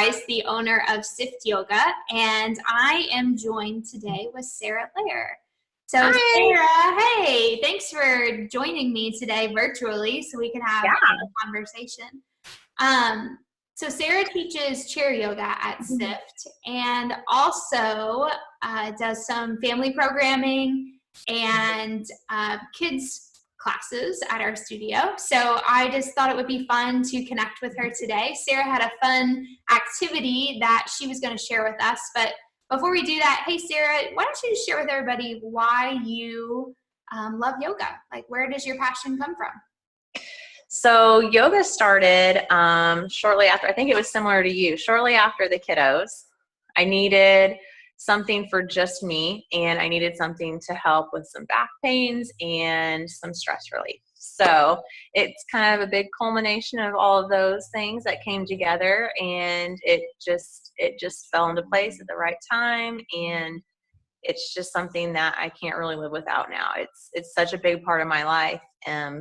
Rice, the owner of Sift Yoga, and I am joined today with Sarah Lair. So Hi. Sarah, hey, thanks for joining me today virtually so we can have a conversation. So Sarah teaches chair yoga at Sift and also does some family programming and kids classes at our studio. So I just thought it would be fun to connect with her today. Sarah had a fun activity that she was going to share with us. But before we do that, hey Sarah, why don't you share with everybody why you love yoga? Like, where does your passion come from? So yoga started shortly after, I think it was similar to you, shortly after the kiddos. I needed something for just me, and I needed something to help with some back pains and some stress relief. So it's kind of a big culmination of all of those things that came together, and it just fell into place at the right time, and it's just something that I can't really live without now. It's such a big part of my life,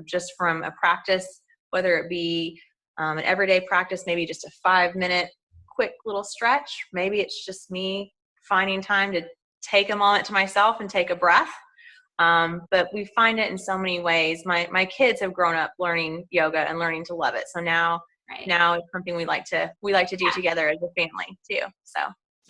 just from a practice, whether it be an everyday practice, maybe just a 5-minute quick little stretch. Maybe it's just me finding time to take a moment to myself and take a breath. But we find it in so many ways. My kids have grown up learning yoga and learning to love it. So now it's something we like to do together as a family too. So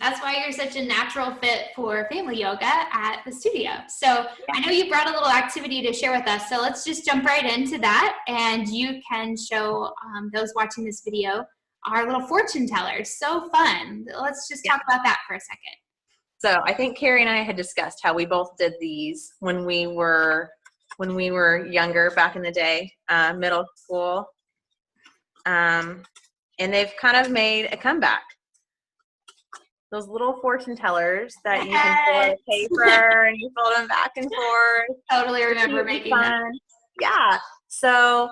that's why you're such a natural fit for family yoga at the studio. So I know you brought a little activity to share with us. So let's just jump right into that. And you can show those watching this video our little fortune tellers. So fun. Let's just talk about that for a second. So I think Carrie and I had discussed how we both did these when we were younger, back in the day, middle school. And they've kind of made a comeback. Those little fortune tellers that you can pull out of paper and you fold them back and forth. Totally remember making them. Yeah. So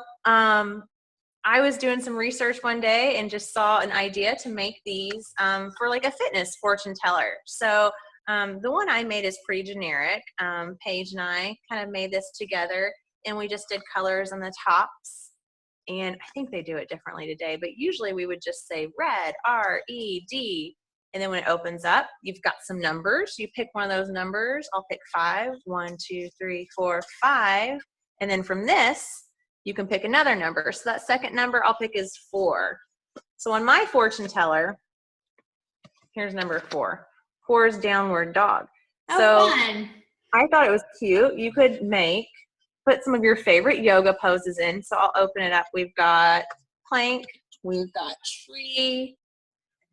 I was doing some research one day and just saw an idea to make these for like a fitness fortune teller. So the one I made is pretty generic. Paige and I kind of made this together, and we just did colors on the tops. And I think they do it differently today, but usually we would just say red, R-E-D. And then when it opens up, you've got some numbers. You pick one of those numbers. I'll pick 5. 1, 2, 3, 4, 5. And then from this, you can pick another number. So that second number I'll pick is 4. So on my fortune teller, here's number 4. 4 is downward dog. So fun. I thought it was cute. You could put some of your favorite yoga poses in. So I'll open it up. We've got plank. We've got tree,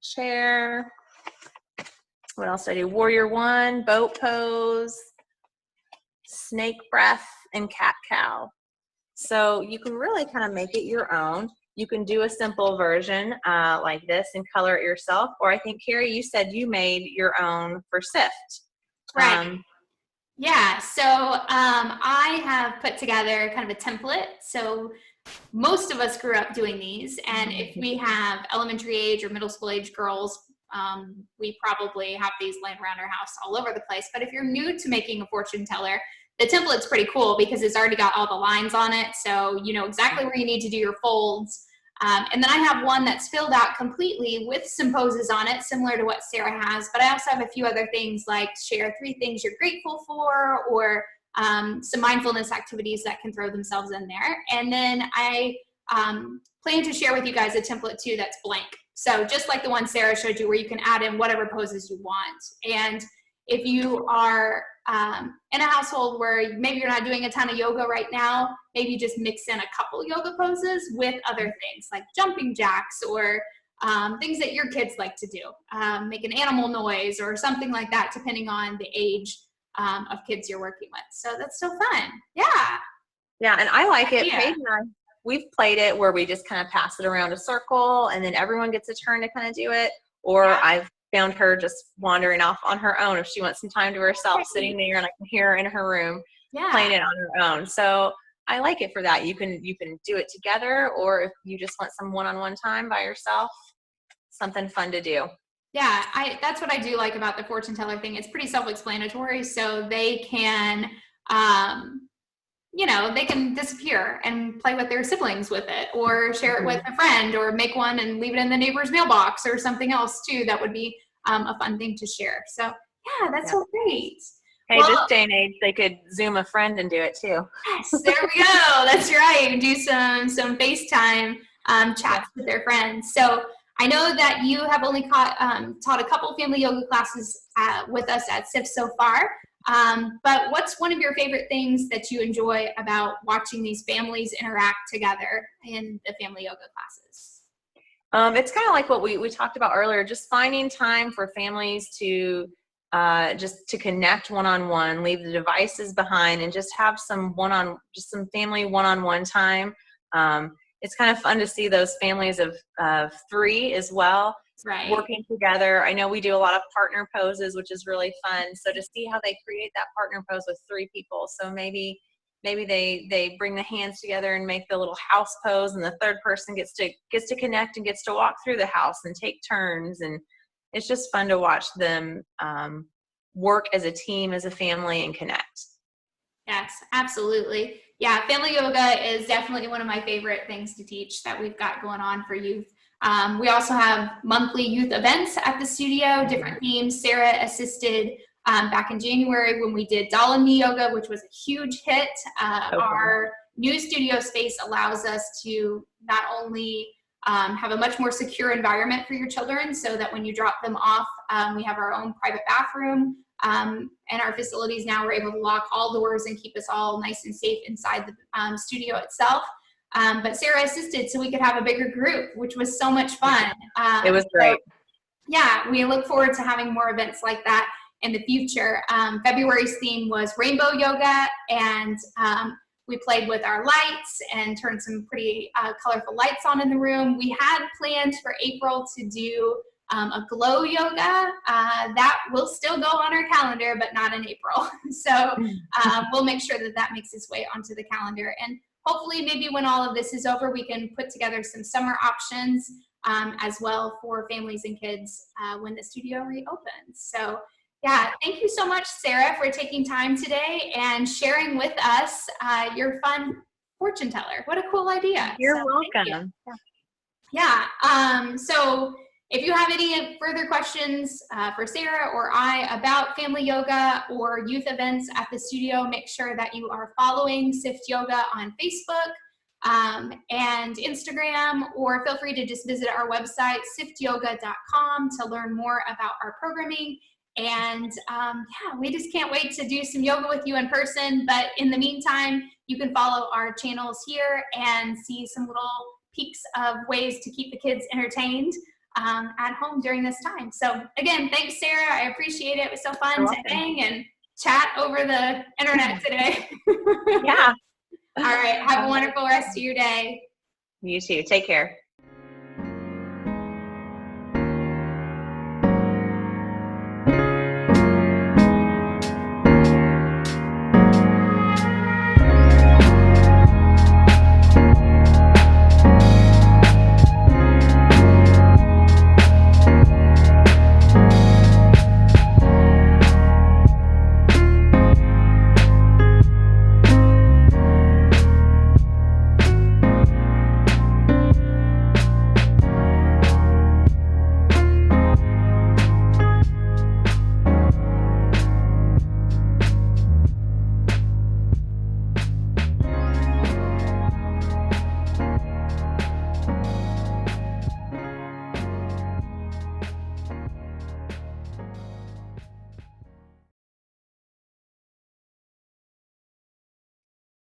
chair. What else did I do? Warrior 1, boat pose, snake breath, and cat cow. So you can really kind of make it your own. You can do a simple version like this and color it yourself. Or I think, Carrie, you said you made your own for Sift. Right. Yeah. So I have put together kind of a template. So most of us grew up doing these. And if we have elementary age or middle school age girls, we probably have these laying around our house all over the place. But if you're new to making a fortune teller, the template's pretty cool because it's already got all the lines on it. So you know exactly where you need to do your folds. And then I have one that's filled out completely with some poses on it, similar to what Sarah has. But I also have a few other things like share 3 things you're grateful for, or some mindfulness activities that can throw themselves in there. And then I plan to share with you guys a template too that's blank. So just like the one Sarah showed you, where you can add in whatever poses you want. And if you are in a household where maybe you're not doing a ton of yoga right now, maybe just mix in a couple yoga poses with other things like jumping jacks or things that your kids like to do. Make an animal noise or something like that, depending on the age of kids you're working with. So that's so fun. Yeah. Yeah, and I like it. Paige and I, we've played it where we just kind of pass it around a circle and then everyone gets a turn to kind of do it. Or I've found her just wandering off on her own if she wants some time to herself, sitting there, and I can hear her in her room playing it on her own. So I like it for that. You can do it together, or if you just want some one-on-one time by yourself, something fun to do. Yeah, that's what I do like about the fortune teller thing. It's pretty self-explanatory, so they can you know, they can disappear and play with their siblings with it, or share it with a friend, or make one and leave it in the neighbor's mailbox or something else too. That would be a fun thing to share. So yeah, that's so great. Hey, Well, this day and age, they could Zoom a friend and do it too. yes, there we go. That's right. Do some FaceTime chats with their friends. So I know that you have only taught a couple family yoga classes with us at SIF so far. But what's one of your favorite things that you enjoy about watching these families interact together in the family yoga classes? It's kind of like what we talked about earlier, just finding time for families to just to connect one-on-one, leave the devices behind, and just have some family one-on-one time. It's kind of fun to see those families of 3 as well, right, working together. I know we do a lot of partner poses, which is really fun. So to see how they create that partner pose with 3 people. So maybe they bring the hands together and make the little house pose, and the third person gets to connect and gets to walk through the house and take turns. And it's just fun to watch them work as a team, as a family, and connect. Yes, absolutely. Yeah, family yoga is definitely one of my favorite things to teach that we've got going on for youth. We also have monthly youth events at the studio, different themes. Sarah assisted back in January when we did Dalani yoga, which was a huge hit. Our new studio space allows us to not only have a much more secure environment for your children, so that when you drop them off, we have our own private bathroom. And our facilities now are able to lock all doors and keep us all nice and safe inside the studio itself. But Sarah assisted so we could have a bigger group, which was so much fun. It was great. So, yeah, we look forward to having more events like that in the future. February's theme was rainbow yoga, and we played with our lights and turned some pretty colorful lights on in the room. We had planned for April to do a glow yoga. That will still go on our calendar, but not in April. So we'll make sure that makes its way onto the calendar. And hopefully maybe when all of this is over, we can put together some summer options as well for families and kids when the studio reopens. So yeah, thank you so much, Sarah, for taking time today and sharing with us your fun fortune teller. What a cool idea. You're welcome. Yeah. So if you have any further questions for Sarah or I about family yoga or youth events at the studio, make sure that you are following SIFT Yoga on Facebook and Instagram, or feel free to just visit our website, siftyoga.com, to learn more about our programming. And yeah, we just can't wait to do some yoga with you in person. But in the meantime, you can follow our channels here and see some little peeks of ways to keep the kids entertained at home during this time. So again, thanks, Sarah. I appreciate it. It was so fun to hang and chat over the internet today. Yeah. All right. Have a wonderful rest of your day. You too. Take care.